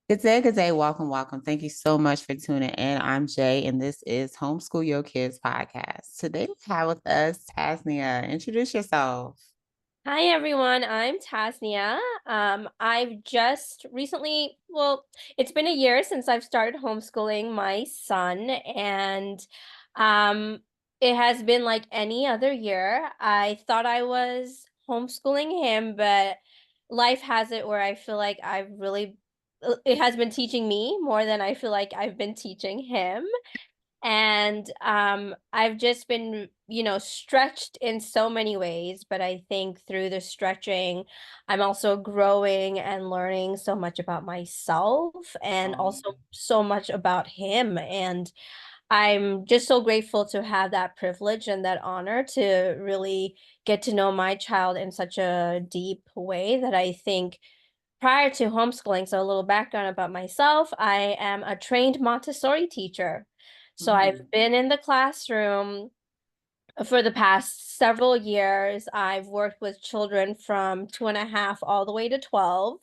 Good day, good day. Welcome, welcome. Thank you so much for tuning in. I'm Jay, and this is Homeschool Your Kids podcast. Today we have with us Tasniya. Introduce yourself. Hi everyone, I'm Tasniya. I've just recently, it's been a year since I've started homeschooling my son, and um, it has been like any other year. I thought I was homeschooling him, but life has it where I feel like it has been teaching me more than I feel like I've been teaching him. And I've just been, stretched in so many ways, but I think through the stretching, I'm also growing and learning so much about myself and Um, also so much about him. And I'm just so grateful to have that privilege and that honor to really get to know my child in such a deep way that I think prior to homeschooling, so a little background about myself, I am a trained Montessori teacher. So I've mhm. been in the classroom for the past several years. I've worked with children from 2.5 all the way to 12.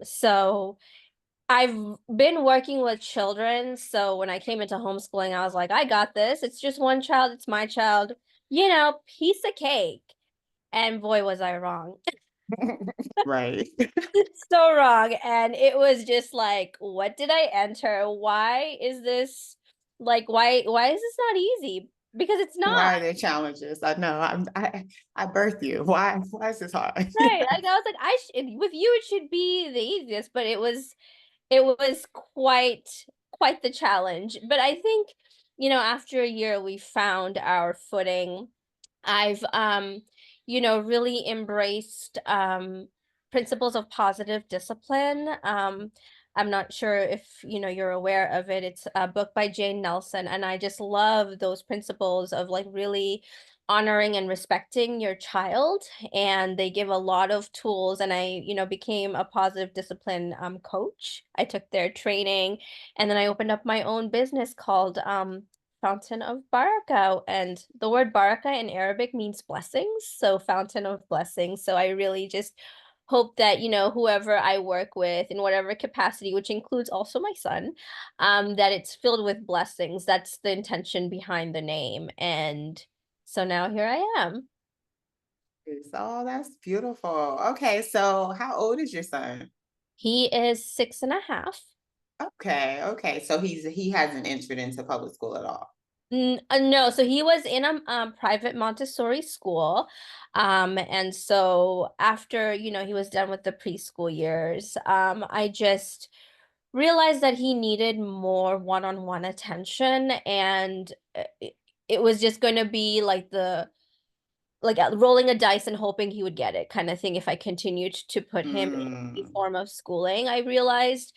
So I've been working with children. So when I came into homeschooling, I was like, I got this. It's just one child, it's my child, piece of cake. And boy, was I wrong. Right. So wrong. And it was just like, what did I enter? Why is this why is this not easy? Because it's not. Why are there challenges? I know. I birthed you. Why is this hard? Right. Like I was like, with you it should be the easiest, but it was quite the challenge. But I think, after a year we found our footing. I've really embraced principles of positive discipline. I'm not sure if you're aware of it. It's a book by Jane Nelson, and I just love those principles of like really honoring and respecting your child. And they give a lot of tools. And I, became a positive discipline coach. I took their training, and then I opened up my own business called Fountain of Barakah. And the word Barakah in Arabic means blessings. So fountain of blessings. So I really just hope that, whoever I work with in whatever capacity, which includes also my son, that it's filled with blessings. That's the intention behind the name. And so now here I am. Oh, that's beautiful. Okay, so how old is your son? He is 6.5. Okay, okay. So he hasn't entered into public school at all. No, so he was in a private Montessori school. And so after, he was done with the preschool years, I just realized that he needed more one-on-one attention. And it was just going to be like rolling a dice and hoping he would get it kind of thing if I continued to put him in any Mm, form of schooling, I realized.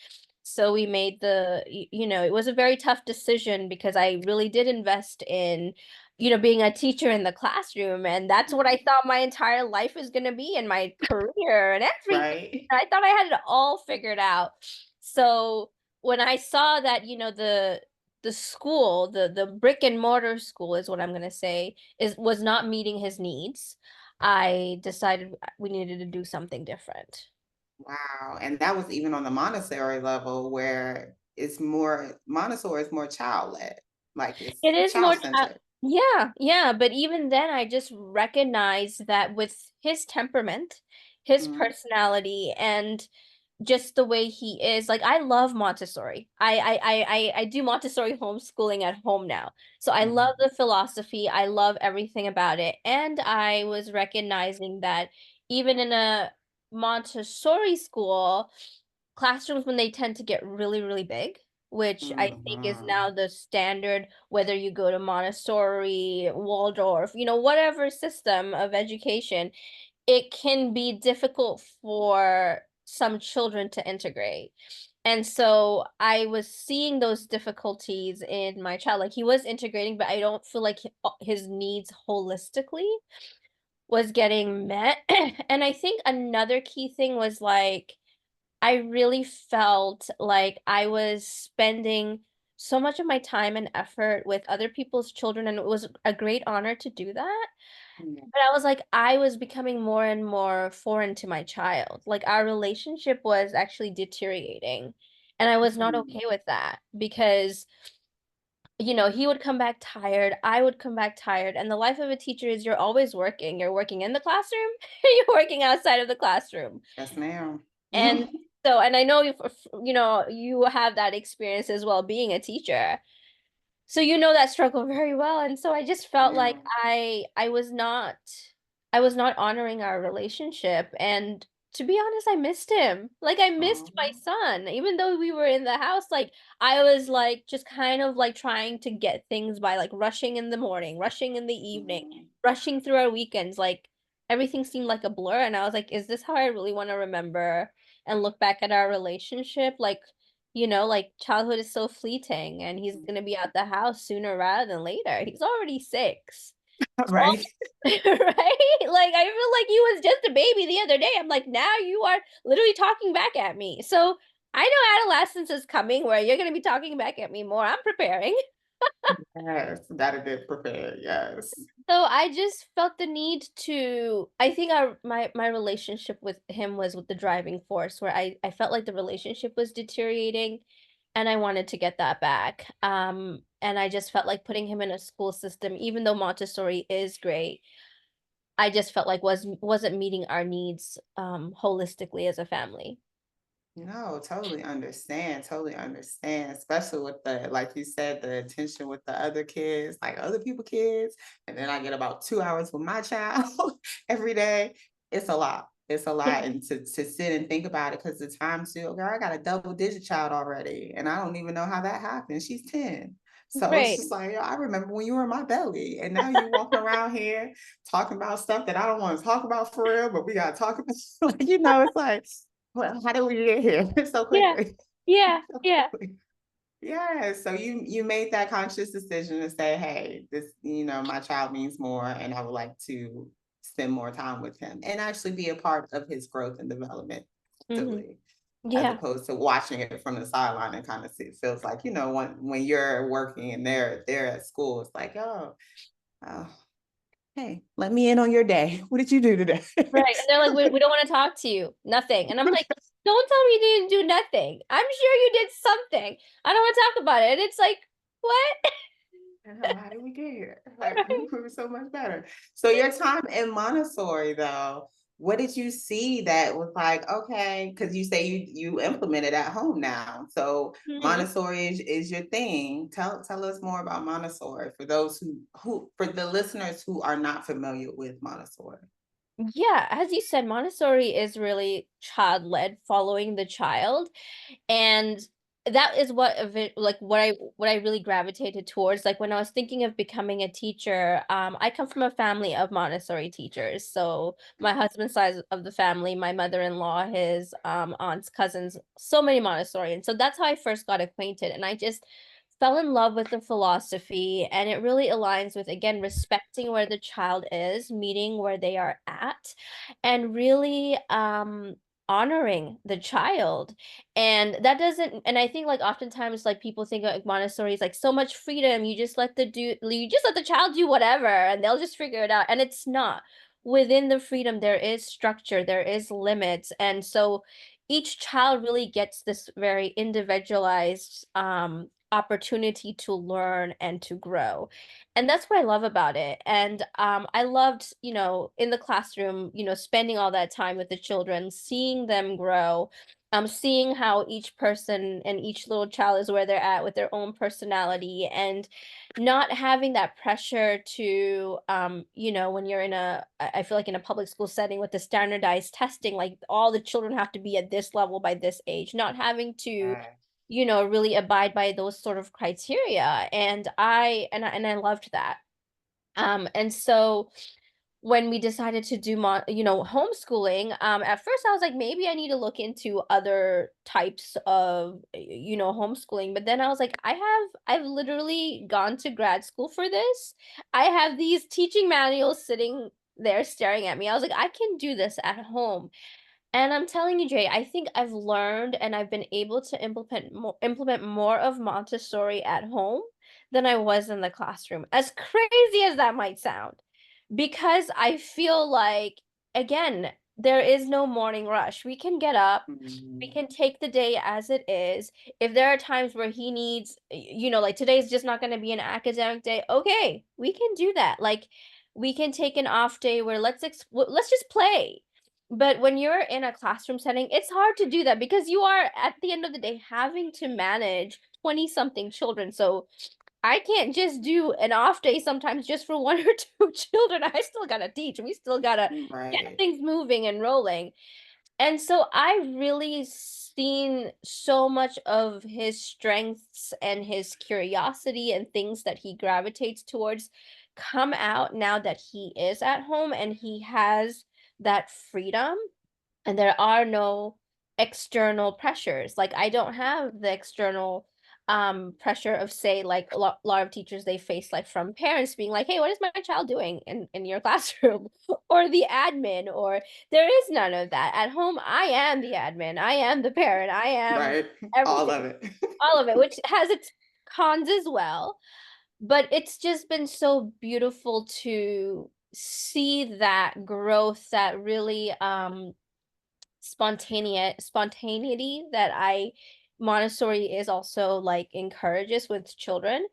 So we made it was a very tough decision because I really did invest in, being a teacher in the classroom. And that's what I mhm. thought my entire life is going to be in my career and everything. Right. I thought I had it all figured out. So when I saw that, the school, the brick and mortar school is what I'm going to say, was not meeting his needs, I decided we needed to do something different. Wow. And that was even on the Montessori level where it's more Montessori is more child led, like it's It is more child centered. yeah, yeah, but even then I just recognized that with his temperament, his Mhm. personality, and just the way he is. Like I love Montessori. I do Montessori homeschooling at home now. So I love Mhm. the philosophy. I love everything about it. And I was recognizing that even in a Montessori school, classrooms when they tend to get really, really big, which I think is Mhm. now the standard, whether you go to Montessori, Waldorf, whatever system of education, it can be difficult for some children to integrate. And so I was seeing those difficulties in my child. Like he was integrating, but I don't feel like his needs holistically was getting met. And I think another key thing was like, I really felt like I was spending so much of my time and effort with other people's children, and it was a great honor to do that. Yeah. But I was like, I was becoming more and more foreign to my child. Like our relationship was actually deteriorating. And I was not Mm. okay with that because, he would come back tired, I would come back tired. And the life of a teacher is you're always working. You're working in the classroom, you're working outside of the classroom. Yes, ma'am. And so, and I know you have that experience as well being a teacher. So you know that struggle very well. And so I just felt like Ma'am. I was not honoring our relationship. And to be honest, I missed him. Like I missed my Oh, son. Even though we were in the house, like I was like just kind of like trying to get things by like rushing in the morning, rushing in the evening, mm. rushing through our weekends. Like everything seemed like a blur. And I was like, is this how I really want to remember and look back at our relationship? Like childhood is so fleeting and he's going to be out the house sooner rather than later. He's already 6. So, Right. right? Like I feel like he was just a baby the other day. I'm like, now you are literally talking back at me. So I know adolescence is coming where you're going to be talking back at me more. I'm preparing. Yes, gotta get prepared. Yes. So I just felt the need to I think my relationship with him was with the driving force where I felt like the relationship was deteriorating and I wanted to get that back. And I just felt like putting him in a school system, even though Montessori is great, I just felt like wasn't meeting our needs holistically as a family. No, totally understand, especially with the, like you said, the attention with the other kids, like other people kids, and then I get about 2 hours with my child every day. It's a lot. It's a lot. And to sit and think about it, because the time too, girl, I got a double digit child already, and I don't even know how that happened. She's 10. So it's Right. just like, yo, I remember when you were in my belly, and now you walking around here talking about stuff that I don't want to talk about for real, but we gotta talk about, like, it's like, well, how did we get here so Yeah. quickly? Yeah. So Yeah. quickly. Yeah. So you made that conscious decision to say, hey, this, my child means more, and I would like to spend more time with him and actually be a part of his growth and development Hmm. actively, as Yeah. opposed to watching it from the sideline and kind of see, it feels like, when you're working and they're at school, it's like, oh, hey, let me in on your day. What did you do today? Right. And they're like, we don't want to talk to you. Nothing. And I'm like, don't tell me you didn't do nothing. I'm sure you did something. I don't want to talk about it. And it's like, what? How did we get here? Like, we were so much better. So your time in Montessori, though, what did you see that was like, okay, because you say you implement it at home now. So Mhm. Montessori is your thing. Tell us more about Montessori for those who for the listeners who are not familiar with Montessori. Yeah, as you said, Montessori is really child-led, following the child. And that is what I really gravitated towards. Like when I was thinking of becoming a teacher, I come from a family of Montessori teachers. So my husband's side of the family, my mother-in-law, his aunts, cousins, so many Montessorians. So that's how I first got acquainted. And I just fell in love with the philosophy, and it really aligns with, again, respecting where the child is, meeting where they are at, and really honoring the child. And that doesn't, and I think like oftentimes like people think like Montessori is like so much freedom. You just let the child do whatever and they'll just figure it out. And it's not. Within the freedom, there is structure, there is limits. And so each child really gets this very individualized opportunity to learn and to grow. And that's what I love about it. And I loved, in the classroom, spending all that time with the children, seeing them grow, seeing how each person and each little child is where they're at with their own personality, and not having that pressure to, when you're I feel like in a public school setting with the standardized testing, like all the children have to be at this level by this age, not having to, Right. really abide by those sort of criteria. And I loved that. And so when we decided to do homeschooling, at first I was like, maybe I need to look into other types of, homeschooling. But then I was like, I've literally gone to grad school for this. I have these teaching manuals sitting there staring at me. I was like, I can do this at home. And I'm telling you, Jay, I think I've learned and I've been able to implement more of Montessori at home than I was in the classroom. As crazy as that might sound, Because I feel like, again, there is no morning rush. We can get up, we Mhm. can take the day as it is. If there are times where he needs, like today's just not going to be an academic day, okay, we can do that. Like we can take an off day where let's just play. But when you're in a classroom setting, it's hard to do that because you are at the end of the day having to manage 20 something children. So I can't just do an off day sometimes just for 1 or 2 children. I still gotta teach. We still gotta get Right. things moving and rolling. And so I've really seen so much of his strengths and his curiosity and things that he gravitates towards come out now that he is at home and he has that freedom and there are no external pressures. Like I don't have the external pressure of say like lot of teachers they face like from parents being like, hey, what is my child doing in your classroom? Or the admin, or there is none of that at home. I am the admin, I am the parent, I am Right. All of everything, it. all of it, which has its cons as well. But it's just been so beautiful to see that growth, that really spontaneity that I Montessori is also like encourages with children,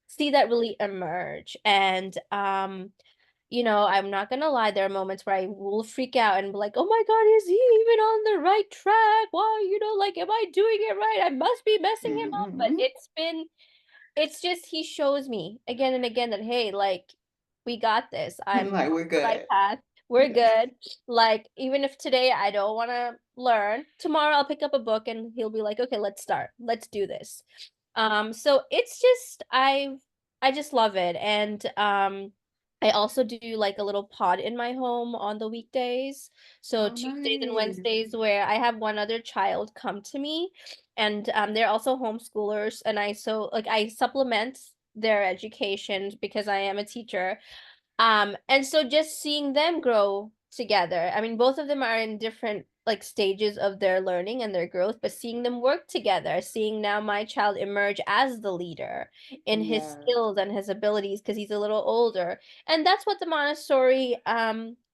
see that really emerge. And I'm not gonna lie, there are moments where I will freak out and be like, oh my God, is he even on the right track? Why, like, am I doing it right? I must be messing him up. But Mhm. it's just he shows me again and again that, hey, like, we got this. I'm Like, on we're the right good. path. We're Yeah. good. Like, even if today I don't want to learn, tomorrow I'll pick up a book and he'll be like, okay, let's start. Let's do this. So it's just I just love it. And I also do like a little pod in my home on the weekdays. So Oh, Tuesdays and nice. Wednesdays where I have one other child come to me and they're also homeschoolers and I supplement their education because I am a teacher, and so just seeing them grow together. I mean, both of them are in different like stages of their learning and their growth, but seeing them work together, seeing now my child emerge as the leader in his Yeah. skills and his abilities because he's a little older. And that's what the Montessori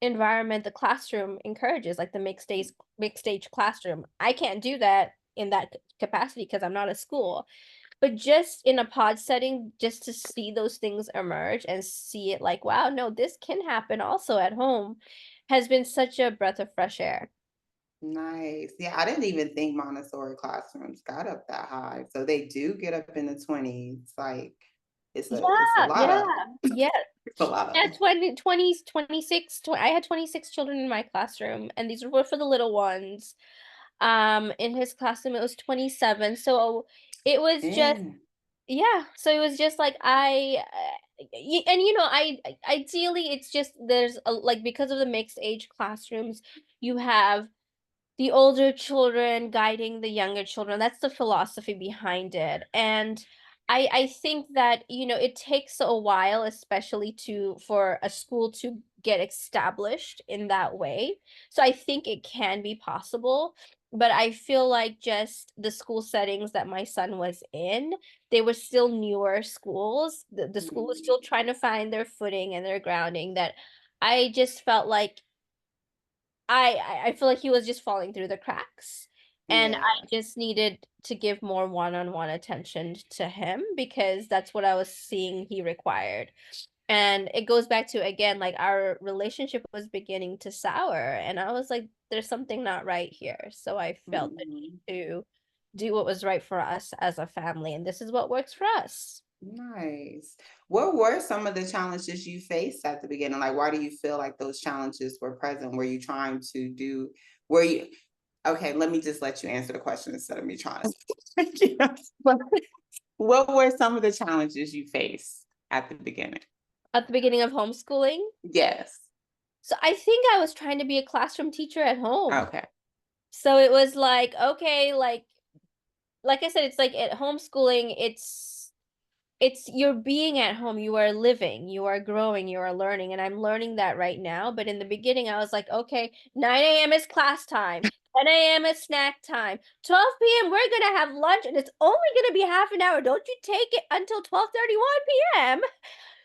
environment, the classroom encourages, like the mixed age classroom. I can't do that in that capacity because I'm not a school. But just in a pod setting, just to see those things emerge and see it like, wow, no, this can happen also at home has been such a breath of fresh air. Nice. Yeah, I didn't even think Montessori classrooms got up that high. So they do get up in the 20s. Like it's a Yeah, lot yeah, of yeah. it's a lot of Yeah, them. 20, 20s, 26, I had 26 children in my classroom, and these were for the little ones. In his classroom, it was 27. So it was just, Yeah. yeah, so it was just like and ideally it's just there's like because of the mixed age classrooms, you have the older children guiding the younger children. That's the philosophy behind it. And I think that, it takes a while, especially for a school to get established in that way. So I think it can be possible. But I feel like just the school settings that my son was in, they were still newer schools. The school was Mhm. still trying to find their footing and their grounding that I just felt like I feel like he was just falling through the cracks, and I Yeah. just needed to give more one-on-one attention to him because that's what I was seeing he required. And it goes back to, again, like, our relationship was beginning to sour, and I was like, "There's something not right here." So I felt the Mhm. need to do what was right for us as a family, and this is what works for us. Nice. What were some of the challenges you faced at the beginning? Like, why do you feel like those challenges were present? Were you trying to do, were you, okay, let me just let you answer the question instead of me trying to. But what were some of the challenges you faced at the beginning? At the beginning of homeschooling, Yes. so I think I was trying to be a classroom teacher at home. Okay. So it was like, okay, like I said, it's like at homeschooling, it's you're being at home, you are living, you are growing, you are learning, and I'm learning that right now. But in the beginning, I was like, okay, 9 a.m. is class time, 10 a.m. is snack time, 12 p.m. we're gonna have lunch, and it's only gonna be half an hour. Don't you take it until 12:31 p.m.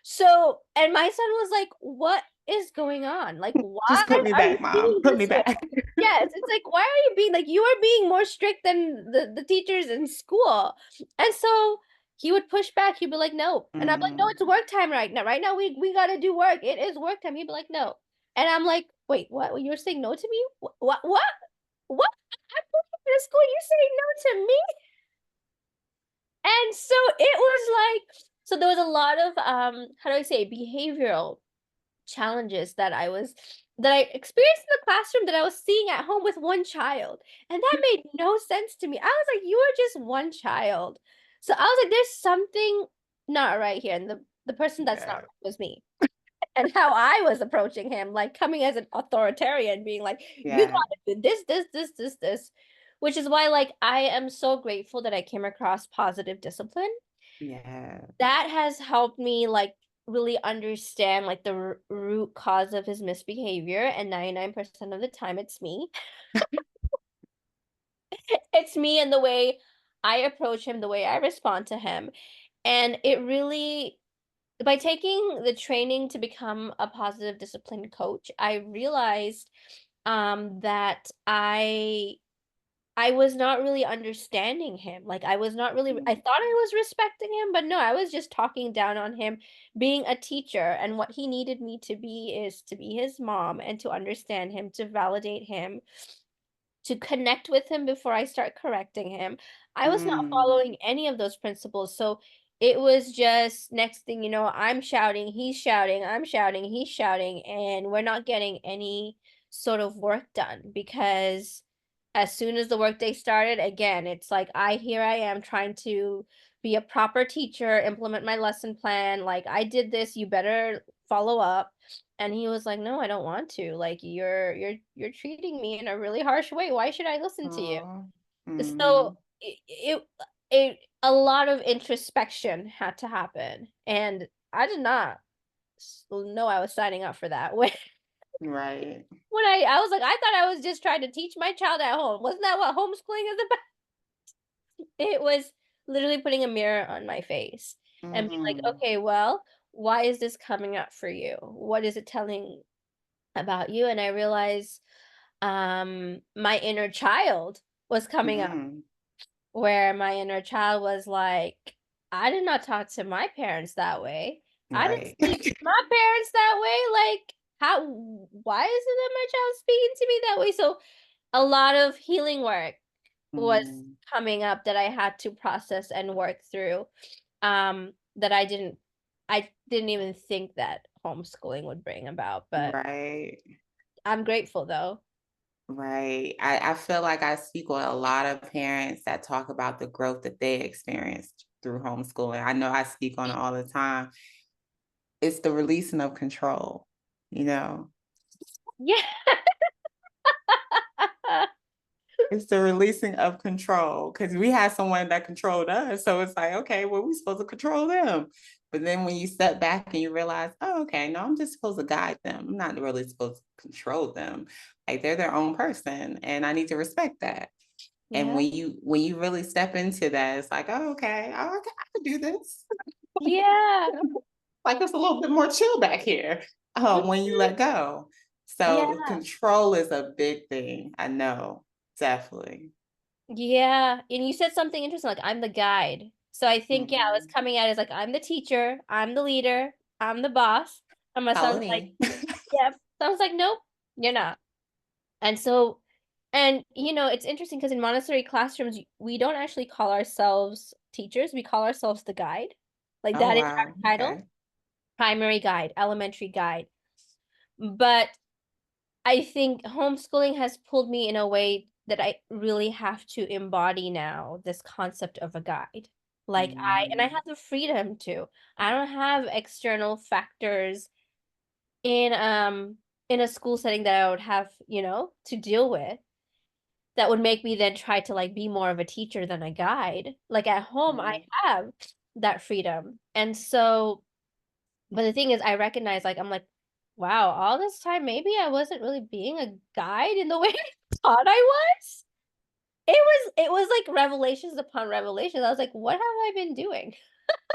So, and my son was like, "What? is going on? Like, why Just put me are you back, mom. being Put me this way? back. Yes, it's like, why are you being like you are being more strict than the teachers in school? And so he would push back. He'd be like, no. And I'm like, no, Mm, it's work time right now. Right now we gotta do work. It is work time. He'd be like, no. And I'm like, wait, what? You were saying no to me? What? What? I'm going to school. You saying no to me? And so it was like, so there was a lot of how do I say, behavioral challenges that I experienced in the classroom that I was seeing at home with one child. And that made no sense to me. I was like, you are just one child. So I was like, there's something not right here. And the person that's not yeah. right was me. And how I was approaching him, like coming as an authoritarian, being like, you Yeah. gotta do this, which is why, like, I am so grateful that I came across positive discipline. Yeah. That has helped me, like, really understand, like, the root cause of his misbehavior, and 99% of the time, it's me. It's me and the way I approach him, the way I respond to him, and it really by taking the training to become a positive discipline coach, I realized, that I was not really understanding him. Like, I was not really I Mm, thought I was respecting him, but no, I was just talking down on him being a teacher, and what he needed me to be is to be his mom and to understand him, to validate him, to connect with him before I start correcting him. I was not mm, following any of those principles. So it was just next thing you know, I'm shouting, he's shouting, I'm shouting, he's shouting, and we're not getting any sort of work done because as soon as the workday started, again, it's like here I am trying to be a proper teacher, implement my lesson plan. Like I did this, you better follow up. And he was like, "No, I don't want to. Like you're treating me in a really harsh way. Why should I listen to you?" aw, So mhm, it a lot of introspection had to happen, and I did not know I was signing up for that. right. When I was like, I thought I was just trying to teach my child at home. Wasn't that what homeschooling is about? It was literally putting a mirror on my face and being like, Mhm, okay, well, why is this coming up for you? What is it telling about you? And I realized my inner child was coming up, mhm, where my inner child was like, I did not talk to my parents that way. I didn't right. speak to my parents that way. Like, how, why is it that my child speaking to me that way? So, a lot of healing work was Mm, coming up that I had to process and work through. That I didn't even think that homeschooling would bring about, but right, I'm grateful though. right. I feel like I speak with a lot of parents that talk about the growth that they experienced through homeschooling. I know I speak on it all the time. It's the releasing of control, you know? Yeah. It's the releasing of control because we had someone that controlled us. So it's like, okay, well, we're supposed to control them. But then when you step back and you realize, oh, okay, no, I'm just supposed to guide them. I'm not really supposed to control them. Like they're their own person, and I need to respect that. And Yeah. when you really step into that, it's like, oh, okay, I can do this. Yeah. Like it's a little bit more chill back here when you Mhm. let go. So Yeah. control is a big thing. I know, definitely. Yeah. And you said something interesting, like I'm the guide. So I think, yeah, I was Mhm. coming at it as like I'm the teacher, I'm the leader, I'm the boss. And my Follow son's like, me. yeah. Sounds like, nope, you're not. And so, and it's interesting because in Montessori classrooms, we don't actually call ourselves teachers. We call ourselves the guide. Like Oh that is wow. our title, Okay. primary guide, elementary guide. But I think homeschooling has pulled me in a way that I really have to embody now this concept of a guide. Like and I Mm, have the freedom to. I don't have external factors in a school setting that I would have, to deal with that would make me then try to like be more of a teacher than a guide. Like at home, I right. have that freedom. And so, but the thing is, I recognize like, I'm like, wow, all this time, maybe I wasn't really being a guide in the way I thought I was. It was like revelations upon revelations. I was like, what have I been doing?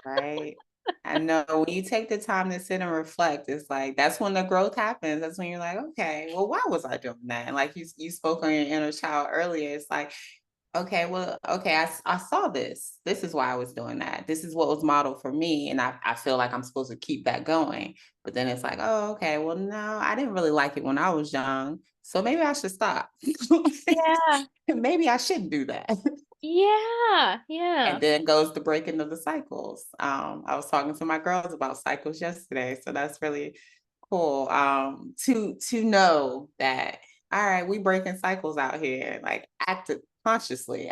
Right. I know when you take the time to sit and reflect, it's like that's when the growth happens. That's when you're like, okay, well, why was I doing that? And like you spoke on your inner child earlier. It's like, okay, well, okay, I saw this. This is why I was doing that. This is what was modeled for me. And I feel like I'm supposed to keep that going. But then it's like, oh, okay, well, no, I didn't really like it when I was young. So maybe I should stop. Yeah. Maybe I shouldn't do that. Yeah. And Yeah. then goes the breaking of the cycles. I was talking to my girls about cycles yesterday, so that's really cool. To know that all right, we breaking cycles out here, like actively,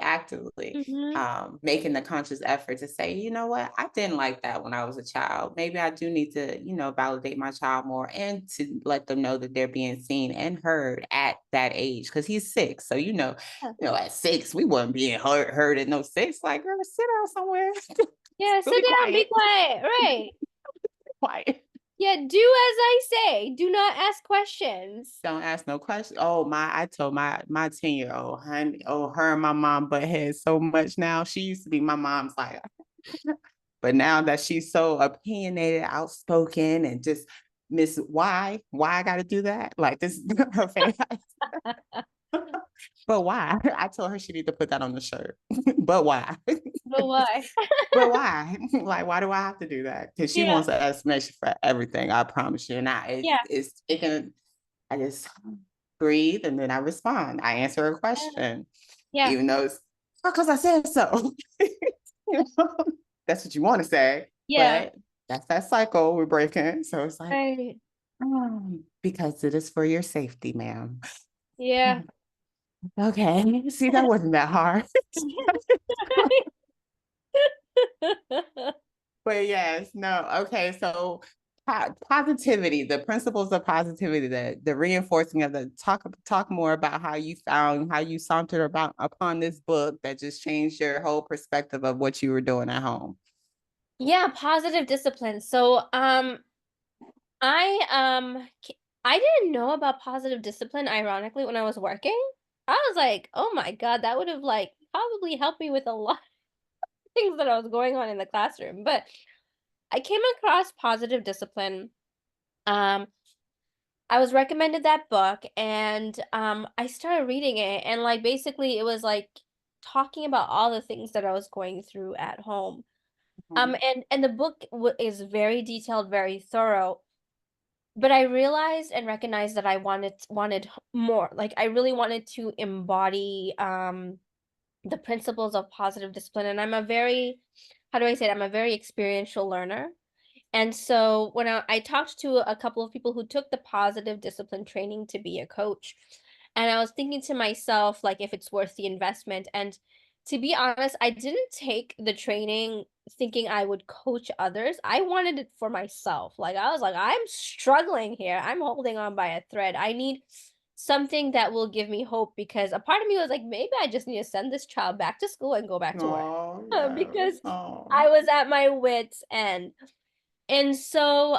Mhm. making the conscious effort to say, you know what, I didn't like that when I was a child. Maybe I do need to, validate my child more and to let them know that they're being seen and heard at that age because he's 6. So Yeah. at 6, we wasn't being heard at no 6. Like, girl, sit down somewhere. Yeah, Really sit down, be quiet. quiet. Right. Quiet. Yeah, do as I say. Do not ask questions. Don't ask no questions. Oh my, I told my 10-year-old, honey, oh, her and my mom butt heads so much now. She used to be my mom's like, but now that she's so opinionated, outspoken, and just Miss why I gotta do that? Like this her face. But why? I told her she need to put that on the shirt. But why? But why? But why? Like, why do I have to do that? Because she Yeah. wants an explanation for everything. I promise you. And Yeah. it's taking. I just breathe and then I respond. I answer a Yeah. question, Yeah. even though it's because I said so. you know, that's what you want to say, Yeah. but that's that cycle we're breaking. So it's like, Right. because it is for your safety, ma'am. Yeah. Okay. See, that wasn't that hard. But yes, no. Okay. So positivity, the principles of positivity, the reinforcing of the talk more about how you sauntered about upon this book that just changed your whole perspective of what you were doing at home. Yeah, positive discipline. So, I I didn't know about positive discipline ironically when I was working. I was like, "Oh my God, that would have like probably helped me with a lot of things that I was going on in the classroom." But I came across positive discipline. Um, I was recommended that book and I started reading it and like basically it was like talking about all the things that I was going through at home. Mhm. And the book is very detailed, very thorough. But I realized and recognized that I wanted more. Like I really wanted to embody the principles of positive discipline. And I'm a very, how do I say it? I'm a very experiential learner. And so when I talked to a couple of people who took the positive discipline training to be a coach, and I was thinking to myself, like, if it's worth the investment. And to be honest, I didn't take the training thinking I would coach others. I wanted it for myself. Like, I was like, I'm struggling here. I'm holding on by a thread. I need something that will give me hope because a part of me was like, maybe I just need to send this child back to school and go back to work Oh, yes. because Oh. I was at my wits' end. And so,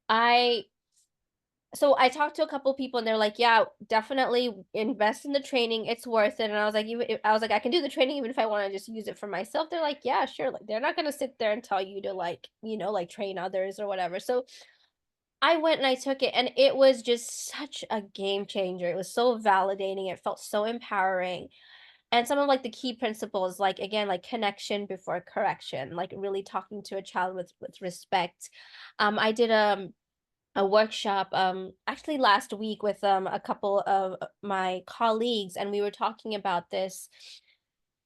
I I talked to a couple people and they're like, "Yeah, definitely invest in the training. It's worth it." And I was like, I was like, "I can do the training even if I want to just use it for myself." They're like, "Yeah, sure." Like they're not going to sit there and tell you to like, like train others or whatever. So I went and I took it and it was just such a game changer. It was so validating. It felt so empowering. And some of like the key principles, like again, like connection before correction, like really talking to a child with respect. I did a workshop actually last week with a couple of my colleagues and we were talking about this.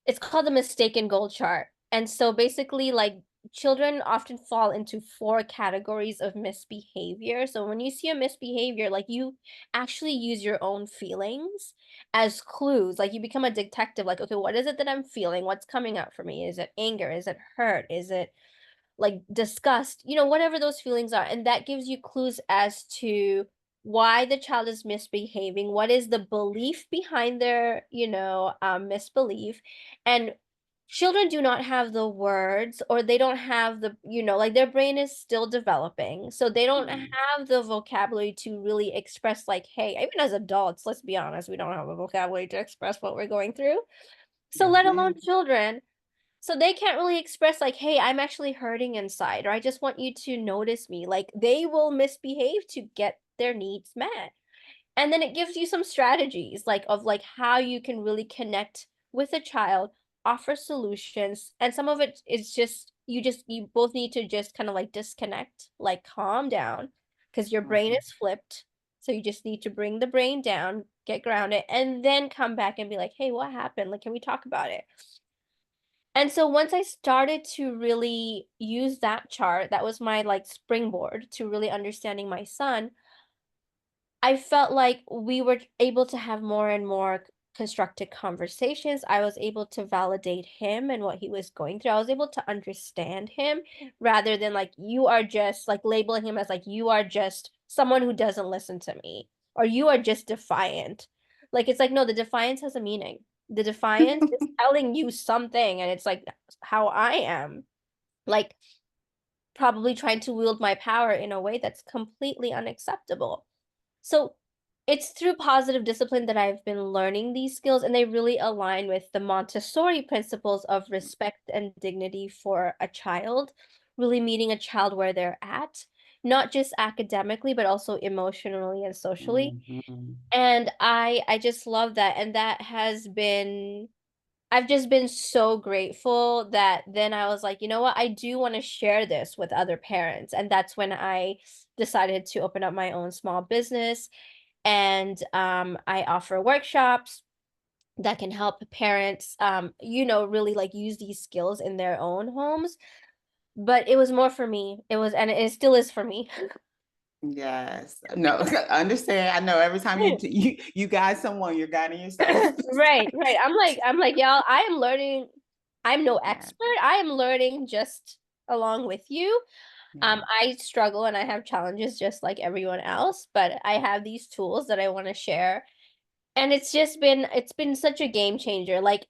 It's called the mistaken goal chart. And so basically like children often fall into four categories of misbehavior. So when you see a misbehavior, like you actually use your own feelings as clues. Like you become a detective like okay, what is it that I'm feeling? What's coming up for me? Is it anger? Is it hurt? Is it like disgust, whatever those feelings are. And that gives you clues as to why the child is misbehaving, what is the belief behind their, misbelief. And children do not have the words or they don't have the, like their brain is still developing. So they don't Mm. have the vocabulary to really express, like, hey, even as adults, let's be honest, we don't have a vocabulary to express what we're going through. So Yes, let alone ma'am. children. So they can't really express like, "Hey, I'm actually hurting inside," or "I just want you to notice me." Like, they will misbehave to get their needs met. And then it gives you some strategies like of like how you can really connect with a child, offer solutions, and some of it is just you both need to just kind of like disconnect, like calm down because your brain Mhm. is flipped. So you just need to bring the brain down, get grounded, and then come back and be like, "Hey, what happened? Like, can we talk about it?" And so once I started to really use that chart, that was my like springboard to really understanding my son. I felt like we were able to have more and more constructive conversations. I was able to validate him and what he was going through. I was able to understand him rather than like you are just like labeling him as like you are just someone who doesn't listen to me or you are just defiant. Like it's like no, the defiance has a meaning. The defiance is telling you something and it's like how I am. Like probably trying to wield my power in a way that's completely unacceptable. So it's through positive discipline that I've been learning these skills, and they really align with the Montessori principles of respect and dignity for a child, really meeting a child where they're at, not just academically, but also emotionally and socially. Mhm. And I just love that. And that has been I've just been so grateful that then I was like, you know what? I do want to share this with other parents. And that's when I decided to open up my own small business and I offer workshops that can help parents really like use these skills in their own homes, but it was more for me. It was, and it still is for me. Yes. No, understand. I know every time you guide someone, you're guiding yourself. Right, I'm like y'all, I am learning. I'm no Yeah. expert. I am learning just along with you. Yeah. I struggle and I have challenges just like everyone else, but I have these tools that I want to share. And it's been such a game changer. Like,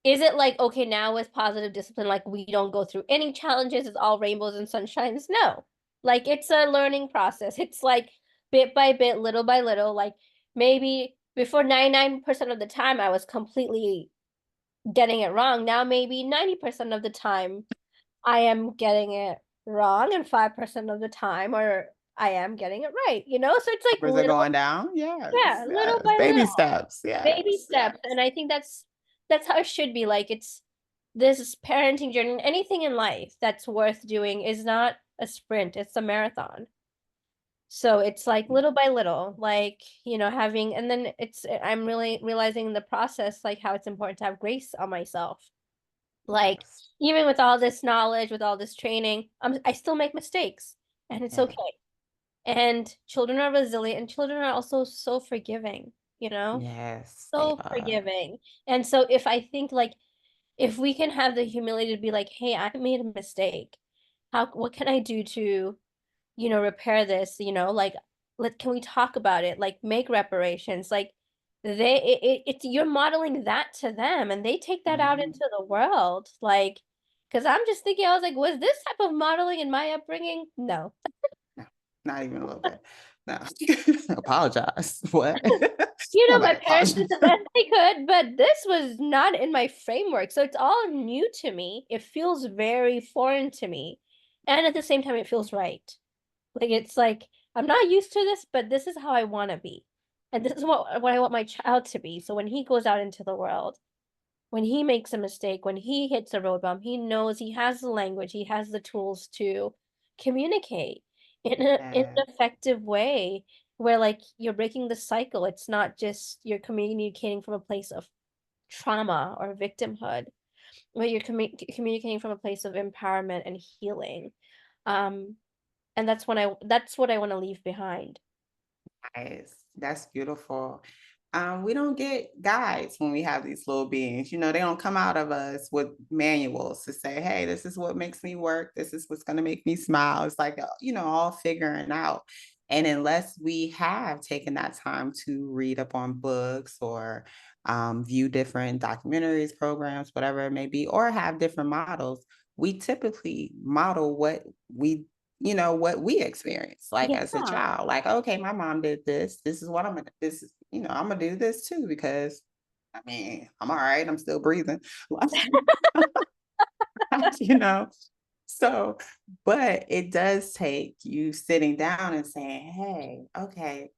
is it like, okay, now with positive discipline, like we don't go through any challenges, it's all rainbows and sunshines? No. Like it's a learning process. It's like bit by bit, little by little, like maybe before 99% of the time I was completely getting it wrong. Now maybe 90% of the time I am getting it wrong and 5% of the time or I am getting it right, you know? So it's like Numbers are little, going down. yeah, Yes. little Yes. by Baby little. steps. Baby Yes. steps, Yes. and I think that's how it should be, like, it's this parenting journey, anything in life that's worth doing is not a sprint, it's a marathon. So, it's, like, little by little, like, having and then I'm really realizing in the process, like, how it's important to have grace on myself. Like, Yes. even with all this knowledge, with all this training, I still make mistakes, and it's Yeah. okay. And children are resilient, and children are also so forgiving, you know? Yes, they So are. forgiving. And so if I think like if we can have the humility to be like, "Hey, I made a mistake. What can I do to, repair this?" Like can we talk about it? Like make reparations. Like it's you're modeling that to them and they take that out Mhm. into the world. Like because I'm just thinking, I was like, was this type of modeling in my upbringing? No. No, not even a little bit. No. Apologize. What? My Nobody parents apologize. did the best they could, but this was not in my framework. So it's all new to me. It feels very foreign to me. And at the same time, it feels right. Like it's like I'm not used to this, but this is how I want to be. And this is what I want my child to be. So when he goes out into the world, when he makes a mistake, when he hits a road bump, he knows he has the language, he has the tools to communicate in Yeah. an effective way where like you're breaking the cycle. It's not just you're communicating from a place of trauma or victimhood, but you're communicating from a place of empowerment and healing. Um, and that's what I want to leave behind. Nice. That's beautiful. We don't get guides when we have these little beings. They don't come out of us with manuals to say, hey, this is what makes me work. This is what's going to make me smile. It's like, all figuring out. And unless we have taken that time to read up on books or view different documentaries, programs, whatever it may be, or have different models, we typically model what we experience like Yeah. as a child. Like, okay, my mom did this. This is what I'm gonna this is, I'm gonna do this too because I mean I'm all right, I'm still breathing. you know? So, but it does take you sitting down and saying, hey, okay,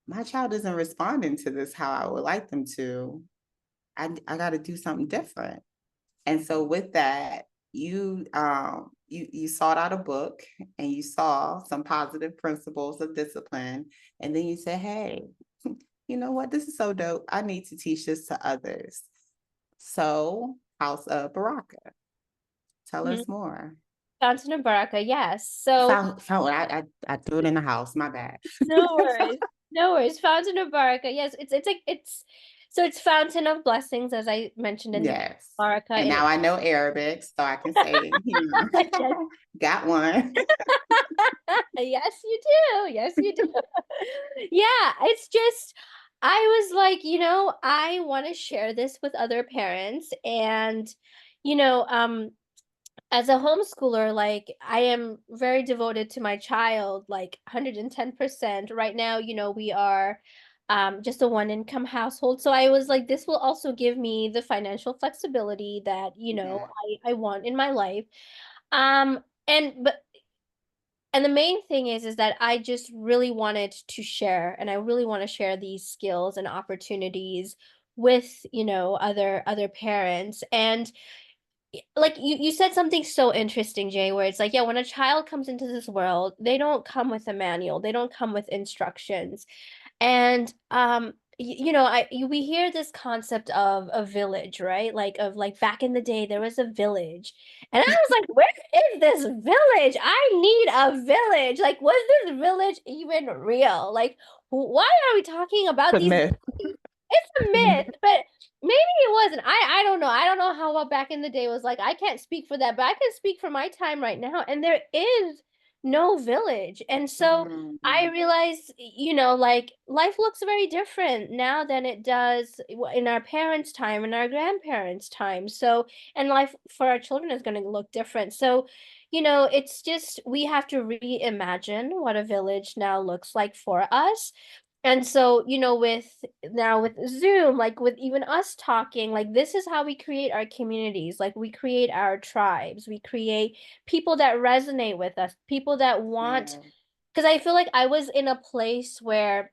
my child isn't responding to this how I would like them to. I got to do something different. And so with that, you sought out a book and you saw some positive principles of discipline, and then you said, "Hey, you know what? This is so dope. I need to teach this to others." So, House of Baraka, tell Mhm. us more. Fountain of Barakah, yes. So Found I threw it in the house. My bad. no worries. No worries. Fountain of Barakah. Yes, it's like it's Fountain of Blessings, as I mentioned in the Yes. Barakah, And and now it I know Arabic, so I can say, yes, got one. yes, you do. Yes, you do. Yeah, it's just I was like, I want to share this with other parents and you know, as a homeschooler, like I am very devoted to my child, like 110%. Right now, we are just a one income household. So I was like, this will also give me the financial flexibility that, Yeah, I want in my life. Um, and the main thing is that I just really wanted to share, and I really want to share these skills and opportunities with, other parents. And like you said something so interesting, Jay, where it's like, yeah, when a child comes into this world, they don't come with a manual, they don't come with instructions. And we hear this concept of a village, right? Like back in the day there was a village. And I was like, where is this village? I need a village. Like, was this village even real? Like, why are we talking about it's a these myth. it's a myth, but maybe it wasn't. I don't know. I don't know how what back in the day was like. I can't speak for that, but I can speak for my time right now. And there is no village. And so I Mm, realized, like life looks very different now than it does in our parents' time and our grandparents' time. So, and life for our children is going to look different. So, it's just we have to reimagine what a village now looks like for us. And so, with Zoom, like with even us talking, like this is how we create our communities. Like we create our tribes, we create people that resonate with us, people that want, yeah, because I feel like I was in a place where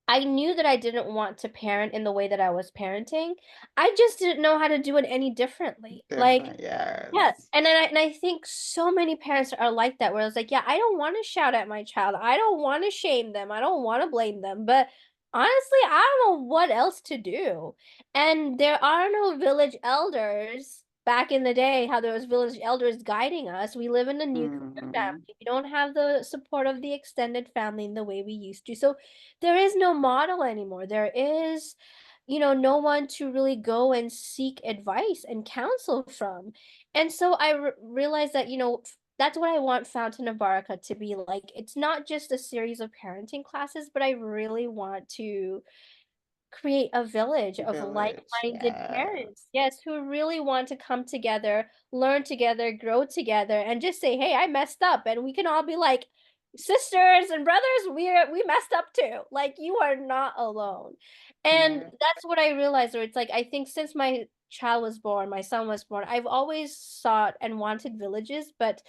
I knew that I didn't want to parent in the way that I was parenting. I just didn't know how to do it any differently. Like, different. yeah, Yes. and I think so many parents are like that, where it's like, yeah, I don't want to shout at my child. I don't want to shame them. I don't want to blame them. But honestly, I don't know what else to do. And there are no village elders back in the day, how there was village elders guiding us. We live in a nuclear family. Hmm. We don't have the support of the extended family in the way we used to. So there is no model anymore. There is no one to really go and seek advice and counsel from. And so I realized that, that's what I want Fountain of Baraka to be like. It's not just a series of parenting classes, but I really want to create a village of Village. like-minded Yes. parents, yes, who really want to come together, learn together, grow together, and just say, hey, I messed up, and we can all be like sisters and brothers, we messed up too, like you are not alone. And Yeah. that's what I realized, where it's like, I think since my child was born, my son was born, I've always sought and wanted villages, but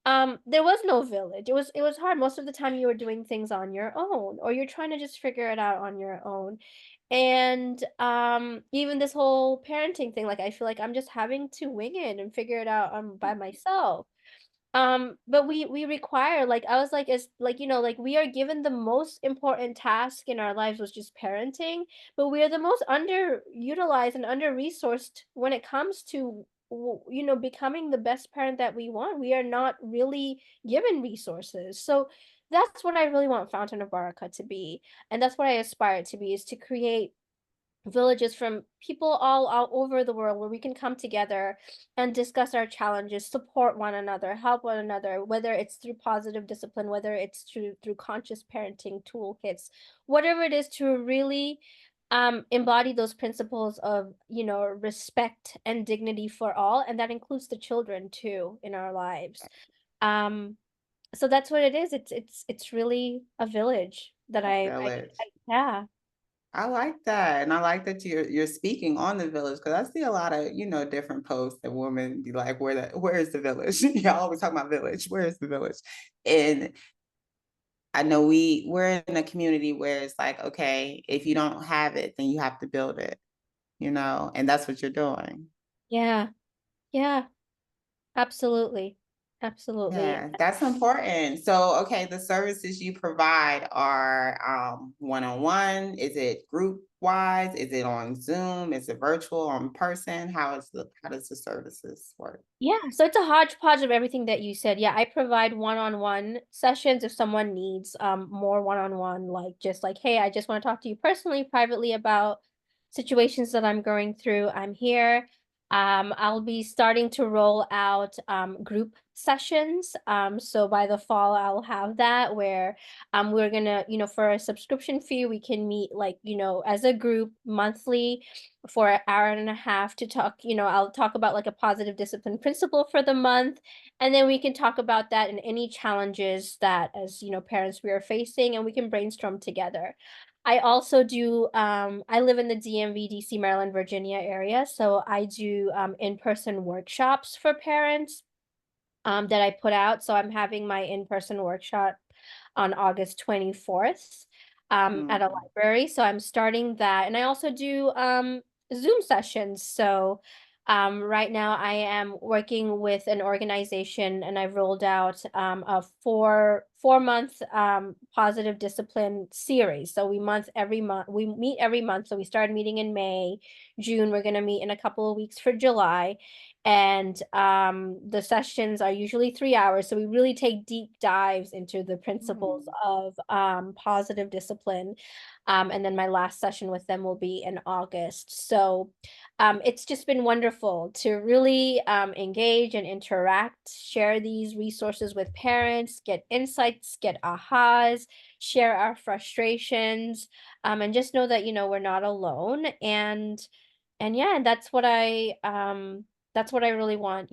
there was no village. It was hard. Most of the time you were doing things on your own, or you're trying to just figure it out on your own. And even this whole parenting thing, like I feel like I'm just having to wing it and figure it out by myself. But we require, like I was like, is like, like we are given the most important task in our lives, which is parenting, but we are the most underutilized and under-resourced when it comes to becoming the best parent that we want. We are not really given resources. So that's what I really want Fountain of Baraka to be. And that's what I aspire to be, is to create villages from people all over the world, where we can come together and discuss our challenges, support one another, help one another, whether it's through positive discipline, whether it's through conscious parenting toolkits, whatever it is, to really embody those principles of respect and dignity for all, and that includes the children too in our lives. um so that's what it is. It's really a village that I Village. yeah. I like that. And I like that you're speaking on the village because I see a lot of, different posts that women be like, where is the village? Y'all always talking about village. Where is the village? And I know we're in a community where it's like, okay, if you don't have it, then you have to build it, and that's what you're doing. Yeah. Yeah. Absolutely. Absolutely. Yeah, that's important. So, okay, the services you provide are one-on-one. Is it group wise? Is it on Zoom? Is it virtual, on person? How does the services work? Yeah, so it's a hodgepodge of everything that you said. Yeah, I provide one-on-one sessions if someone needs more one-on-one, like just like, hey, I just want to talk to you personally, privately about situations that I'm going through. I'm here. I'll be starting to roll out group sessions. So by the fall, I'll have that where we're gonna, for a subscription fee, we can meet like, as a group monthly for an hour and a half to talk, I'll talk about like a positive discipline principle for the month. And then we can talk about that and any challenges that as, parents we are facing and we can brainstorm together. I also do, I live in the DMV, DC, Maryland, Virginia area. So I do in-person workshops for parents that I put out. So I'm having my in-person workshop on August 24th at a Mm. library. So I'm starting that. And I also do Zoom sessions. So right now I am working with an organization and I've rolled out a four month positive discipline series. So we meet every month. So we started meeting in May, June. We're gonna meet in a couple of weeks for July. And the sessions are usually 3 hours. So we really take deep dives into the principles Mm. of positive discipline. And then my last session with them will be in August. So it's just been wonderful to really engage and interact, share these resources with parents, get insights, get ahas, share our frustrations, and just know that, we're not alone. And yeah, and that's what I really want,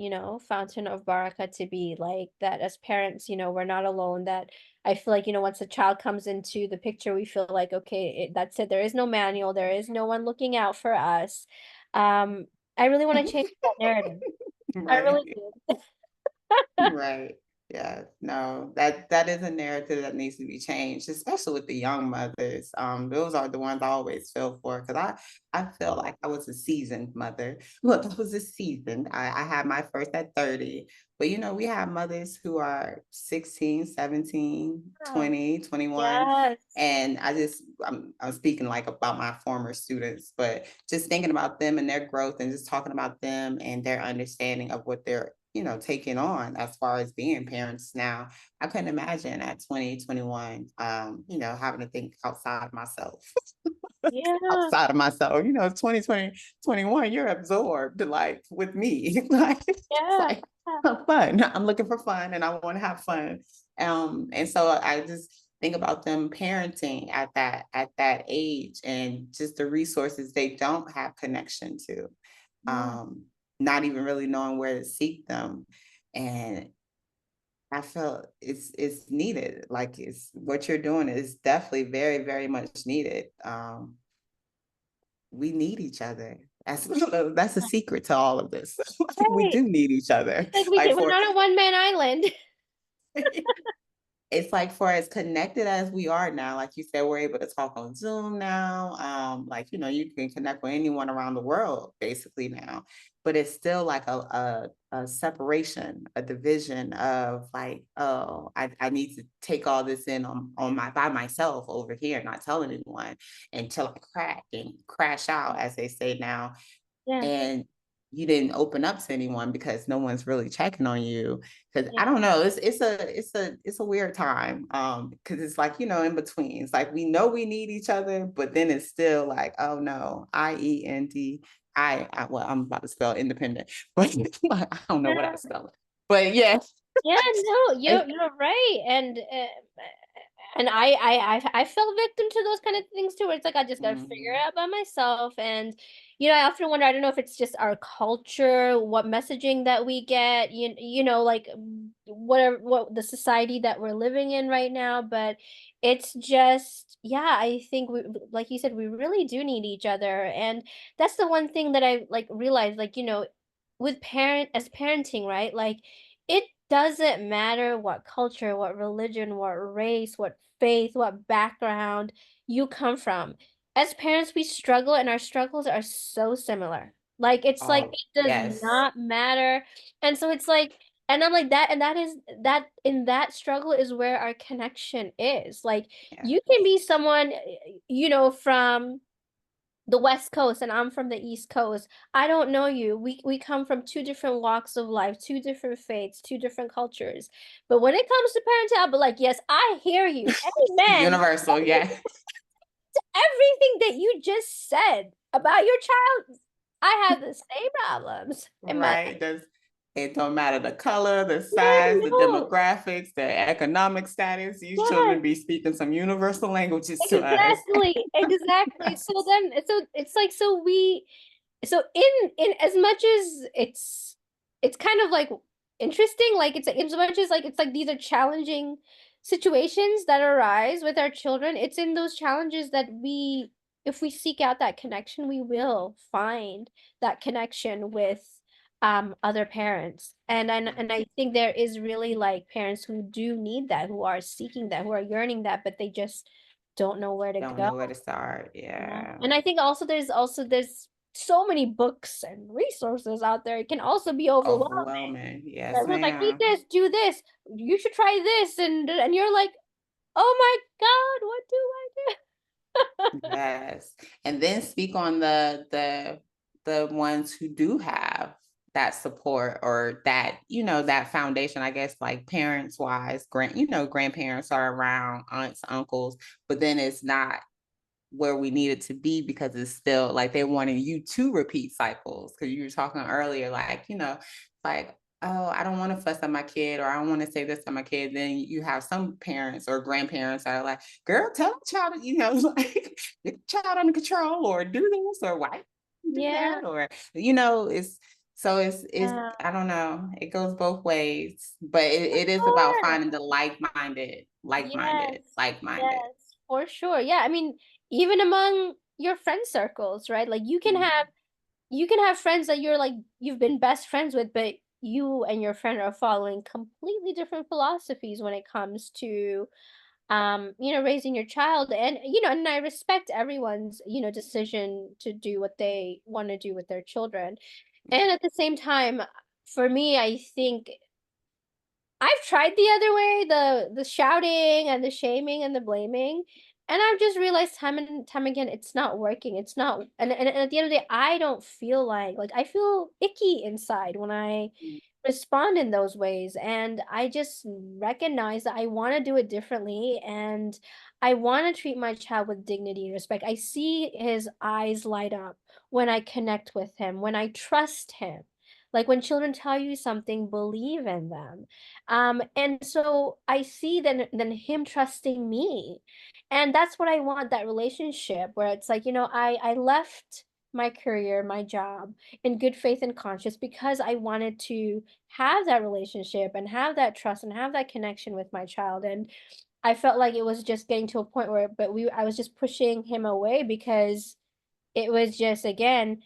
Fountain of Barakah to be like that as parents, we're not alone. That I feel like, once a child comes into the picture, we feel like, okay, that's it. There is no manual, there is no one looking out for us. Um, I really want to change that narrative. I Right. really do. Right. Yeah. No, that is a narrative that needs to be changed, especially with the young mothers. Those are the ones I always feel for because I feel like I was a seasoned mother. Look, I was a seasoned. I had my first at 30, but we have mothers who are 16, 17, Yeah. 20, 21. Yes. And I'm speaking like about my former students, but just thinking about them and their growth and just talking about them and their understanding of what they're taking on as far as being parents now. I couldn't imagine at 20, 21, having to think outside myself. Yeah. Outside of myself, 2020, 21, you're absorbed like with me. Like it's Yeah. like fun. I'm looking for fun and I want to have fun. And so I just think about them parenting at that age and just the resources they don't have connection to, Yeah. um, not even really knowing where to seek them. And I felt it's needed. Like it's what you're doing is definitely very, very much needed. We need each other. That's a secret to all of this. Like, we Right. do need each other. It's like Like we're for not a one-man island. it's like for as connected as we are now, like you said, we're able to talk on Zoom now. Like you can connect with anyone around the world basically now, but it's still like a separation, a division of like, oh, I need to take all this in on my by myself over here, not telling anyone until I crack and crash out, as they say now, Yeah. and you didn't open up to anyone because no one's really checking on you. Because Yeah. I don't know, it's a weird time. Because it's like, in between. It's like we know we need each other, but then it's still like, oh no, IEND. Well, I'm about to spell independent, but I don't know what I Yeah. spell it. But yeah, Yeah, no, I, you're right, and I fell victim to those kind of things too, where it's like I just gotta figure it mm, out by myself, and I often wonder, I don't know if it's just our culture, what messaging that we get, like what the society that we're living in right now, but it's just, yeah, I think like you said, we really do need each other. And that's the one thing that I like realized, like, with parenting, right? Like it doesn't matter what culture, what religion, what race, what faith, what background you come from. As parents, we struggle and our struggles are so similar. Like, it's like Oh, it does yes. not matter. And so it's like, and I'm like that, and that is that in that struggle is where our connection is. Like, Yeah. you can be someone, from the West Coast and I'm from the East Coast. I don't know you. We come from two different walks of life, two different faiths, two different cultures. But when it comes to parenting, I'll be like, yes, I hear you. Amen. Universal, yeah. Everything that you just said about your child, I have the same problems in my Right. It don't matter the color, the yeah, size, the no. demographics, the economic status. These children Yes. be speaking some universal languages to us. Exactly. Exactly. So then so it's like so in as much as it's kind of like interesting, like it's as much as like it's like these are challenging situations that arise with our children, it's in those challenges that we if we seek out that connection, we will find that connection with other parents. And I think there is really like parents who do need that, who are seeking that, who are yearning that, but they just don't know where to Don't go. know where to start. Yeah. Yeah. And I think there's so many books and resources out there. It can also be overwhelming. Overwhelming. Yes, Everyone's like, read ma'am. this, do this, you should try this, and you're like, oh my God, what do I do? Yes. And then speak on the ones who do have that support or that, that foundation, I guess, like parents wise, grandparents are around, aunts, uncles, but then it's not where we need it to be because it's still like they're wanting you to repeat cycles. Cause you were talking earlier, like, like, oh, I don't want to fuss at my kid or I don't want to say this to my kid. Then you have some parents or grandparents that are like, girl, tell the child, like get the child under control or do this or why do Yeah, that or, it's yeah, I don't know. It goes both ways, but it is about sure. finding the like-minded, like-minded, Yes, like-minded. yes, for sure. Yeah, I mean, even among your friend circles, right? Like Mhm. you can have friends that you're like you've been best friends with, but you and your friend are following completely different philosophies when it comes to raising your child. And and I respect everyone's, decision to do what they want to do with their children. And at the same time, for me, I think I've tried the other way, the shouting and the shaming and the blaming, and I've just realized time and time again it's not working. It's not and at the end of the day, I don't feel like I feel icky inside when I respond in those ways, and I just recognize that I want to do it differently, and I want to treat my child with dignity and respect. I see his eyes light up when I connect with him, when I trust him. Like when children tell you something, believe in them. And so I see then him trusting me. And that's what I want, that relationship where it's like, I left my career, my job in good faith and conscience because I wanted to have that relationship and have that trust and have that connection with my child. And I felt like it was just getting to a point where I was just pushing him away because it was just again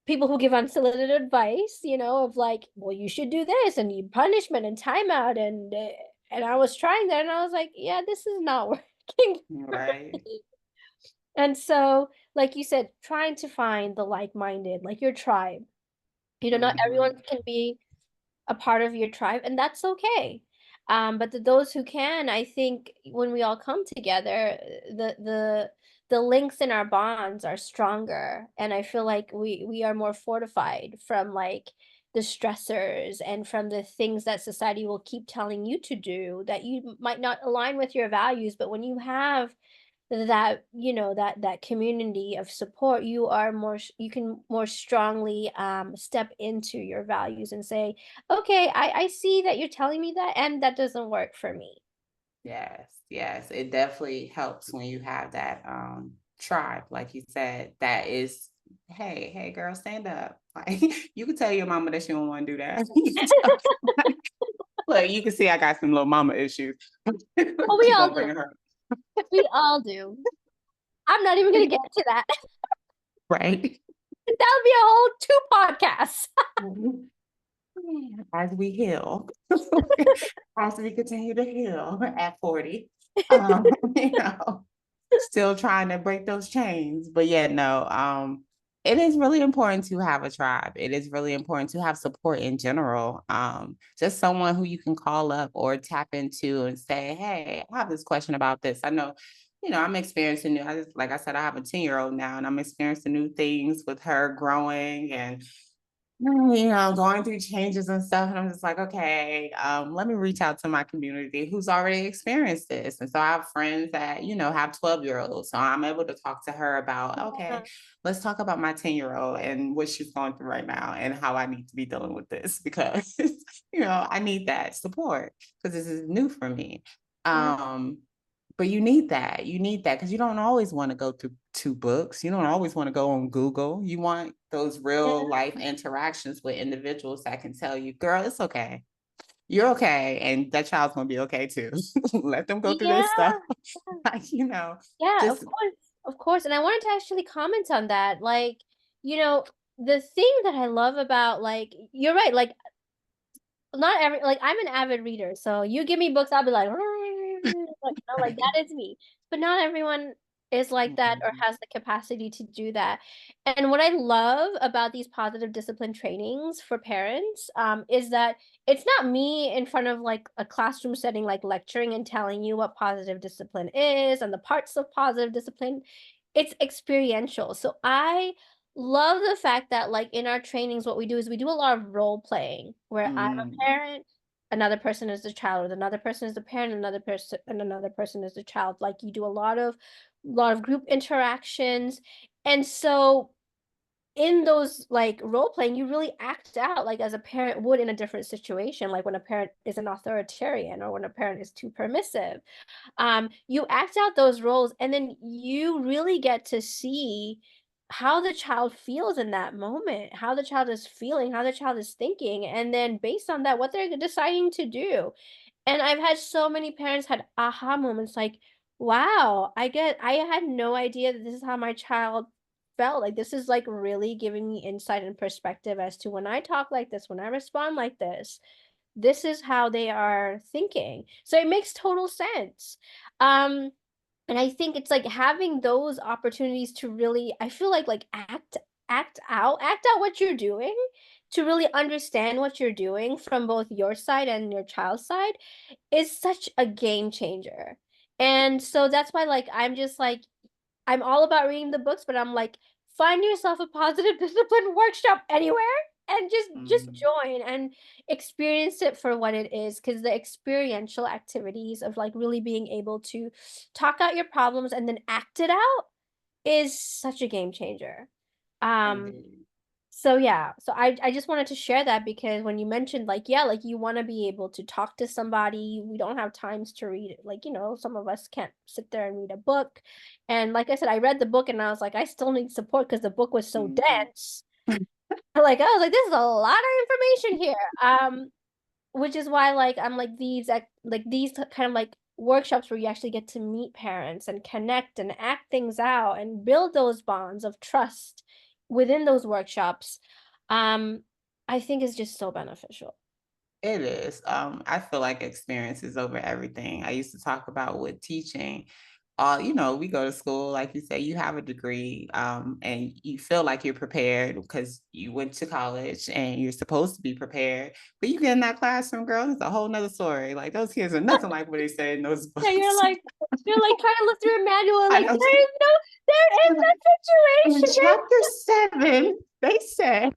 people who give unsolicited advice, of like, well, you should do this and you punishment and timeout and I was trying that and I was like, yeah, this is not working for Right. me. And so, like you said, trying to find the like-minded, like your tribe. Not Mhm. everyone can be a part of your tribe, and that's okay. But those who can, I think when we all come together, the links in our bonds are stronger, and I feel like we are more fortified from like the stressors and from the things that society will keep telling you to do that you might not align with your values. But when you have that community of support, you can more strongly step into your values and say, okay, I see that you're telling me that and that doesn't work for me. Yes, yes. It definitely helps when you have that tribe, like you said, that is hey, girl, stand up. Like you can tell your mama that she don't want to do that. Look, you can see I got some little mama issues. Oh, we Keep all on do. bringing her, We all do. I'm not even gonna get to that. right? That would be a whole two podcasts. As we heal, as we continue to heal at 40, you know, still trying to break those chains. But yeah, no, it is really important to have a tribe. It is really important to have support in general. Just someone who you can call up or tap into and say, hey, I have this question about this. I know, I'm experiencing new, like I said, I have a 10-year-old now and I'm experiencing new things with her growing and going through changes and stuff. And I'm just like, okay, let me reach out to my community who's already experienced this. And so I have friends that, have 12-year-olds. So I'm able to talk to her about, okay, Yeah. let's talk about my 10-year-old and what she's going through right now and how I need to be dealing with this because, I need that support because this is new for me. Mhm. But you need that. You need that because you don't always want to go through two books. You don't always want to go on Google. You want those real Yeah. life interactions with individuals that can tell you, girl, it's okay. You're okay. And that child's going to be okay too. Let them go through their stuff. Yeah. Like, Yeah, of just, course. Of course. And I wanted to actually comment on that. Like, you know, the thing that I love about like you're right, like not every like I'm an avid reader. So you give me books, I'll be like, like that is me. But not everyone is like that or Mhm. has the capacity to do that. And what I love about these positive discipline trainings for parents is that it's not me in front of like a classroom setting, like lecturing and telling you what positive discipline is and the parts of positive discipline. It's experiential. So I love the fact that, like, in our trainings, what we do is we do a lot of role playing where I'm a Mm, parent, another person is the child, or another person is the parent, another person is the child. Like, you do a lot of group interactions. And so in those like role playing, you really act out like as a parent would in a different situation, like when a parent is an authoritarian or when a parent is too permissive. You act out those roles and then you really get to see how the child feels in that moment, how the child is feeling, how the child is thinking, and then based on that, what they're deciding to do. And I've had so many parents had aha moments like, wow, I had no idea that this is how my child felt. Like this is like really giving me insight and perspective as to when I talk like this, when I respond like this is how they are thinking. So it makes total sense. Um, and I think it's like having those opportunities to really, I feel like act out what you're doing to really understand what you're doing from both your side and your child's side is such a game changer. And so that's why like I'm just like I'm all about reading the books, but I'm like, find yourself a positive discipline workshop anywhere and just mm. join and experience it for what it is. Because the experiential activities of like really being able to talk out your problems and then act it out is such a game changer. Um, Indeed. so yeah, so I just wanted to share that because when you mentioned like yeah, like you want to be able to talk to somebody, we don't have times to read it. Like, some of us can't sit there and read a book. And like I said, I read the book and I was like, I still need support because the book was so Mhm. dense. Like I was like, this is a lot of information here. Which is why like I'm like these kind of like workshops where you actually get to meet parents and connect and act things out and build those bonds of trust within those workshops, um, I think is just so beneficial. It is. I feel like experience is over everything. I used to talk about with teaching. We go to school, like you say, you have a degree, and you feel like you're prepared because you went to college and you're supposed to be prepared. But you get in that classroom, girl, it's a whole nother story. Like those kids are nothing like what they say in those Yeah, you're books. like you're like trying to look through a manual and I like know. there is no In situation. chapter 7, they said,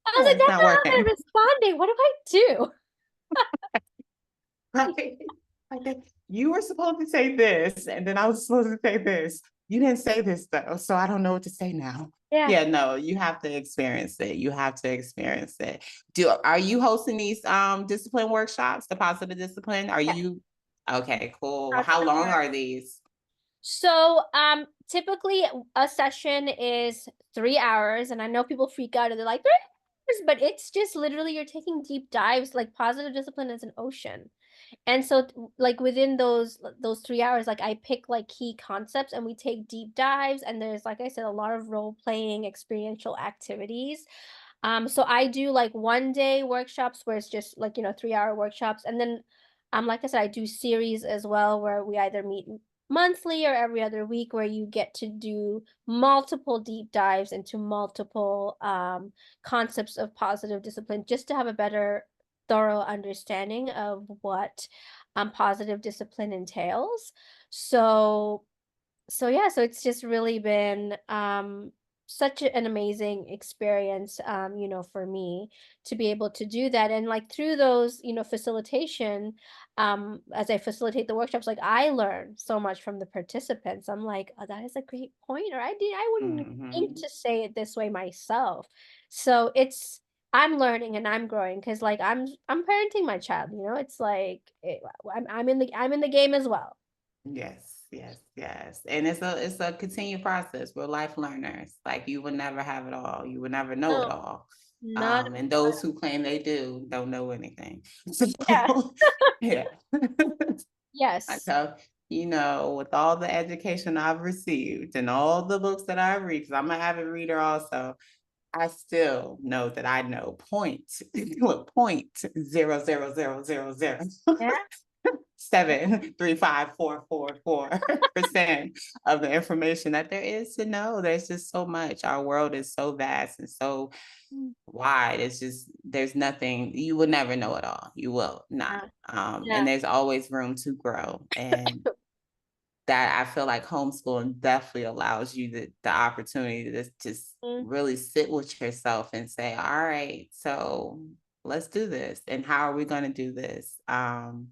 I was like, it's that's not not how working. they're responding. What do I do? Right? Like you were supposed to say this, and then I was supposed to say this. You didn't say this though, so I don't know what to say now. Yeah. Yeah, no, you have to experience it. You have to experience it. Are you hosting these discipline workshops, the positive discipline? Are Yeah. you okay, cool. Starts in How long November. are these? So, typically a session is 3 hours, and I know people freak out and they're like, 3 hours, but it's just literally you're taking deep dives, like positive discipline is an ocean. And so, like within those 3 hours, like I pick like key concepts and we take deep dives, and there's, like I said, a lot of role playing experiential activities. So I do like 1 day workshops where it's just like, 3 hour workshops. And then, like I said, I do series as well where we either meet monthly or every other week where you get to do multiple deep dives into multiple concepts of positive discipline just to have a better thorough understanding of what positive discipline entails. So yeah, so it's just really been such an amazing experience, for me to be able to do that. And like through those, facilitation, as I facilitate the workshops, like I learn so much from the participants. I'm like, oh, that is a great point, or I wouldn't think Mhm. to say it this way myself. So I'm learning and I'm growing because like I'm parenting my child, it's like I'm in the game as well. Yes, yes, yes. And it's a continued process. We're life learners. Like you will never have it all. You will never know No, it all. not And those who claim they do don't know anything. yeah. So yeah. I Yes. tell with all the education I've received and all the books that I read, because I'm an avid reader also, I still know that I know point 0.00000 Yeah. 7.35444% of the information that there is to know. There's just so much. Our world is so vast and so Mm, wide. It's just there's nothing you will never know it all. You will not. yeah. And Yeah. there's always room to grow. And that I feel like homeschooling definitely allows you the opportunity to just Mm, really sit with yourself and say, all right, so let's do this. And how are we going to do this? mhm.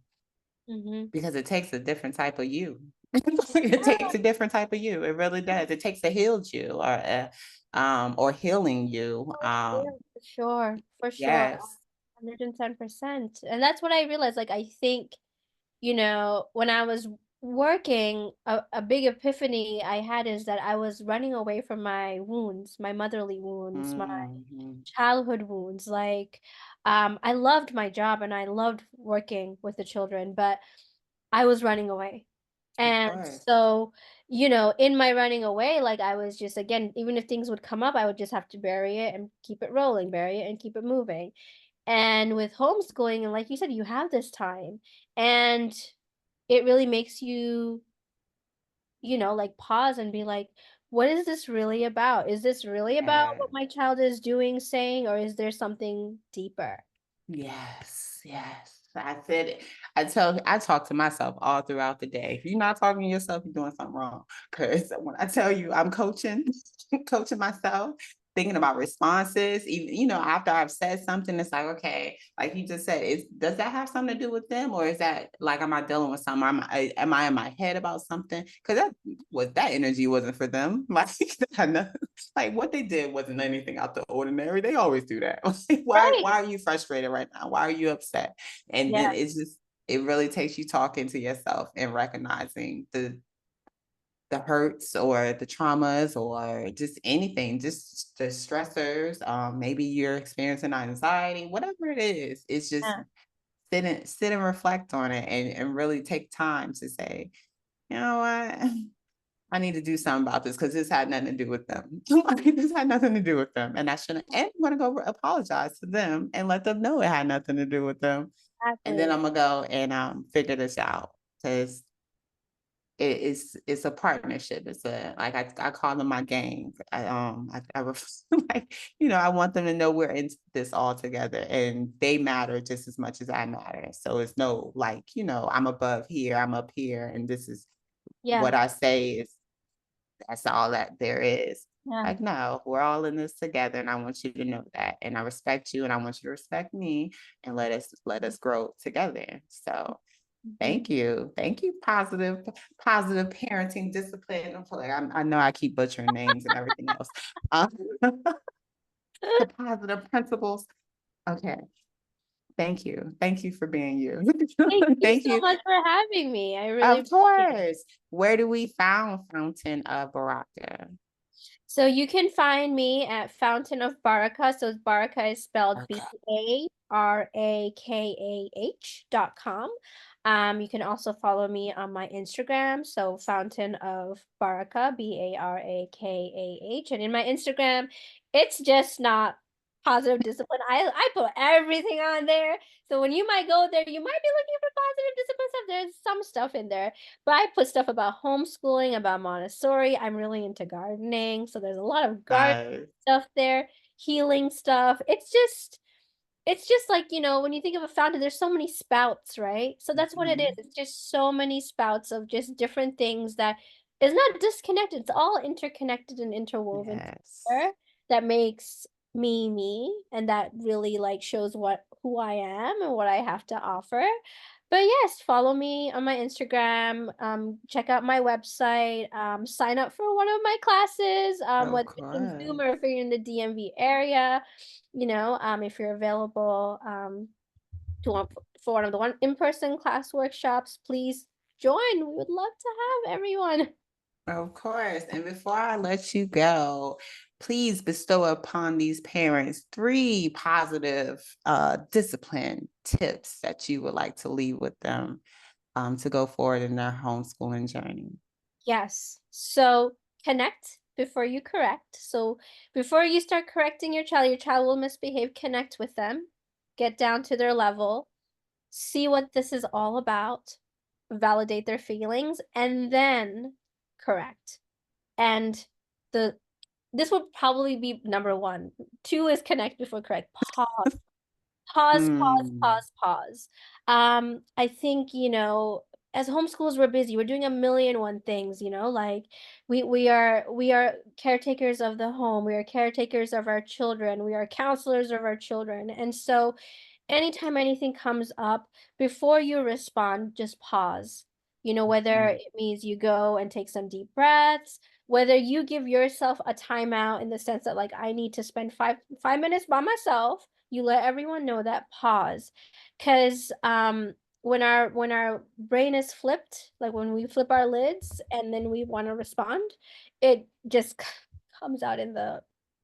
Because it takes a different type of you. It takes a different type of you. It really does. It takes a healed you or healing you. Yeah, for sure, for sure, Yes. 110%. And that's what I realized, like, I think, when I was working, a big epiphany I had is that I was running away from my wounds, my motherly wounds, my Mhm. childhood wounds. Like, I loved my job and I loved working with the children, but I was running away. Of And course. so, in my running away, like I was just, again, even if things would come up, I would just have to bury it and keep it rolling, bury it and keep it moving. And with homeschooling, and like you said, you have this time and it really makes you, like pause and be like, what is this really about? Is this really about what Yes. my child is doing, saying, or is there something deeper? Yes, yes. I said it. I talk to myself all throughout the day. If you're not talking to yourself, you're doing something wrong. Because when I tell you I'm coaching, coaching myself, thinking about responses, even after I've said something, it's like, okay, like you just said, does that have something to do with them? Or is that like am I dealing with something? Am I in my head about something? Because that energy wasn't for them. Like I know like what they did wasn't anything out the ordinary. They always do that. Like, Right. why are you frustrated right now? Why are you upset? And Yeah. then it really takes you talking to yourself and recognizing the hurts or the traumas or just anything, just the stressors. Maybe you're experiencing anxiety, whatever it is. It's just Yeah. sit and reflect on it and really take time to say, you know what? I need to do something about this because this had nothing to do with them. Like, this had nothing to do with them. And I shouldn't. And I'm going to go apologize to them and let them know it had nothing to do with them. And then Exactly. I'm going to go and figure this out because it's a partnership. It's like I call them my gang. Like, I want them to know we're in this all together and they matter just as much as I matter. So it's no like, I'm above here, I'm up here, and this is Yeah. what I say is that's all that there is. Yeah. Like, no, we're all in this together, and I want you to know that. And I respect you, and I want you to respect me, and let us grow together. So Mhm. thank you, positive parenting discipline. I know I keep butchering names and everything else. Um, the positive principles. Okay, Thank you. Thank you for being you. Thank you Thank so you. much for having me. I really Of appreciate it. course. Where do we found Fountain of Barakah? So you can find me at Fountain of Barakah. So Barakah is spelled Okay. BARAKAH.com. You can also follow me on my Instagram. So Fountain of Barakah, Barakah. And in my Instagram, it's just not positive discipline. I put everything on there. So when you might go there, you might be looking for positive discipline stuff. There's some stuff in there. But I put stuff about homeschooling, about Montessori. I'm really into gardening, so there's a lot of garden Guys. stuff there, healing stuff. It's just like, when you think of a fountain, there's so many spouts, right? So that's what it is. Mhm. It's just so many spouts of just different things that is not disconnected. It's all interconnected and interwoven Yes. together that makes me me, and that really like shows what who I am and what I have to offer. But yes, follow me on my Instagram, check out my website, sign up for one of my classes, Of whether it's in Zoom course. or if you're in the DMV area, if you're available, to one for one of the one in-person class workshops, please join. We would love to have everyone. Of course. And before I let you go, please bestow upon these parents three positive discipline tips that you would like to leave with them to go forward in their homeschooling journey. Yes. So connect before you correct. So before you start correcting your child will misbehave, connect with them, get down to their level, see what this is all about, validate their feelings, and then correct. And the this would probably be number one. Two is connect before correct. Pause. Pause, pause, Mm, pause, pause. I think, as homeschoolers, we're busy. We're doing a million one things, like we are caretakers of the home. We are caretakers of our children. We are counselors of our children. And so anytime anything comes up, before you respond, just pause. Whether mm, it means you go and take some deep breaths, whether you give yourself a timeout in the sense that like I need to spend five minutes by myself, you let everyone know that. Pause. Because when our brain is flipped, like when we flip our lids and then we want to respond, it just comes out in the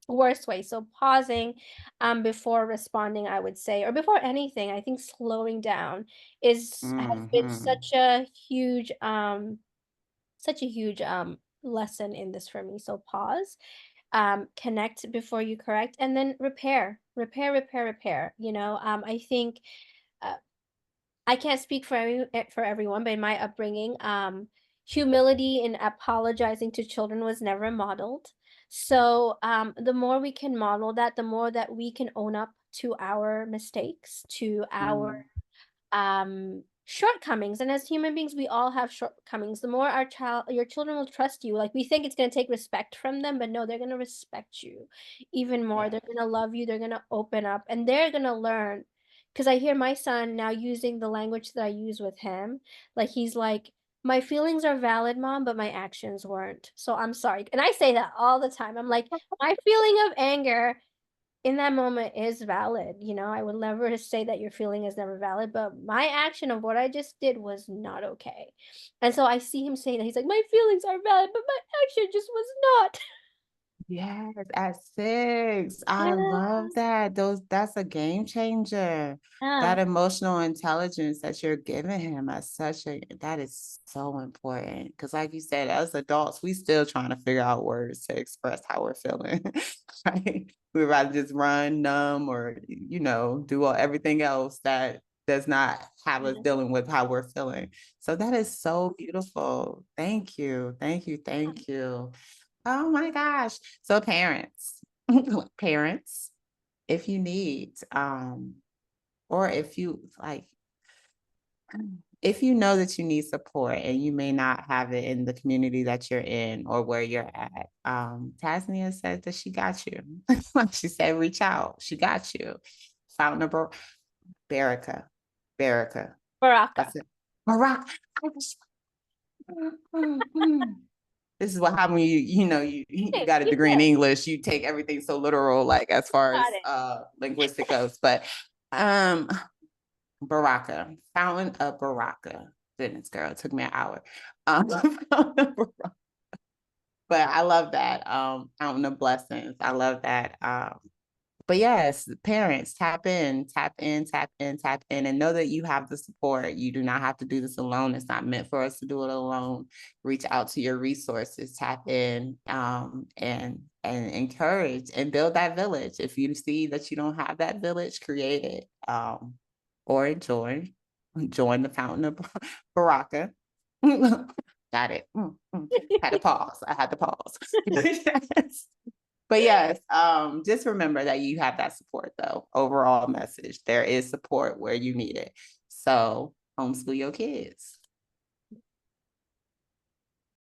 worst way. So pausing before responding, I would say, or before anything, I think slowing down is has been mhm. such a huge lesson in this for me. So pause, connect before you correct, and then repair. I think uh, I can't speak for everyone, but in my upbringing, humility in apologizing to children was never modeled. So the more we can model that, the more that we can own up to our mistakes, to our Mm, shortcomings. And as human beings, we all have shortcomings. The more your children will trust you. Like we think it's going to take respect from them, but no, they're going to respect you even more. yeah. They're going to love you. They're going to open up, and they're going to learn. Because I hear my son now using the language that I use with him. Like he's like, my feelings are valid, mom, but my actions weren't. So I'm sorry. And I say that all the time. I'm like, my feeling of anger in that moment is valid. I would never say that your feeling is never valid, but my action of what I just did was not okay. And so I see him saying that. He's like, my feelings are valid, but my action just was not. Yes, at 6. I Yeah. love that. That's a game changer. Yeah. That emotional intelligence that you're giving him that is so important. Because like you said, as adults, we still trying to figure out words to express how we're feeling. Right? We'd rather just run, numb, or do everything else that does not have us Yeah. dealing with how we're feeling. So that is so beautiful. Thank you. Thank you. Thank you. Oh my gosh. So parents, parents, if you need, or if you like, if you know that you need support and you may not have it in the community that you're in or where you're at, Tasniya said that she got you. Like she said, reach out. She got you. Fountain of Barakah. Barakah. Baraka. That's it. Barack. This is what happens when you Hey, got a you degree in did. English. You take everything so literal, like as far Got as it. linguistic goes. But um, Baraka, Fountain of Barakah. Goodness, girl, it took me an hour. But I love that. Fountain of Blessings. I love that. But yes, parents, tap in, tap in, tap in, tap in, and know that you have the support. You do not have to do this alone. It's not meant for us to do it alone. Reach out to your resources, tap in, and encourage and build that village. If you see that you don't have that village, create it, or join the Fountain of Baraka. Got it. Had to pause. I had to pause. Yes. But yes, just remember that you have that support though. Overall message. There is support where you need it. So homeschool your kids.